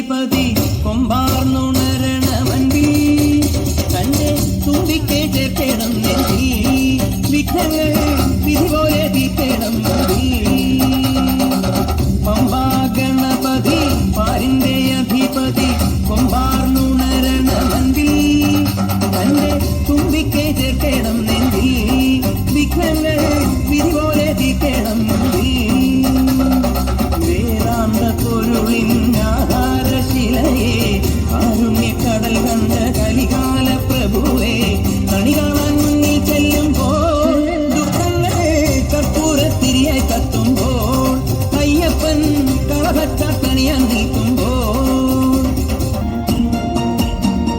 അധിപതി കൊമ്പാർന്നുണരണമൻപിൽ തന്റെ തുമ്പിക്കെ ചേർക്കണം നെഞ്ചിൽ വിഘ്നങ്ങൾ വിധി പോലെ തീർക്കണം പമ്പാ ഗണപതി പാരിന്റെ അധിപതി കൊമ്പാർന്നുണരണമൻപിൽ തന്റെ തുമ്പിക്കെ ചേർക്കണം നെഞ്ചിൽ വിഘ്നങ്ങൾ വിധി പോലെ തീർക്കണം വേദാന്ത പൊരുളിനാഹാരശിലയെ കാരുണ്യക്കടൽ കണ്ട കലികാല പ്രഭുവേ കണി കാണാൻ മുന്നിൽ ചെല്ലുമ്പോൾ ദുഃഖങ്ങളെ കർപ്പൂരത്തിരിയായി കത്തുമ്പോൾ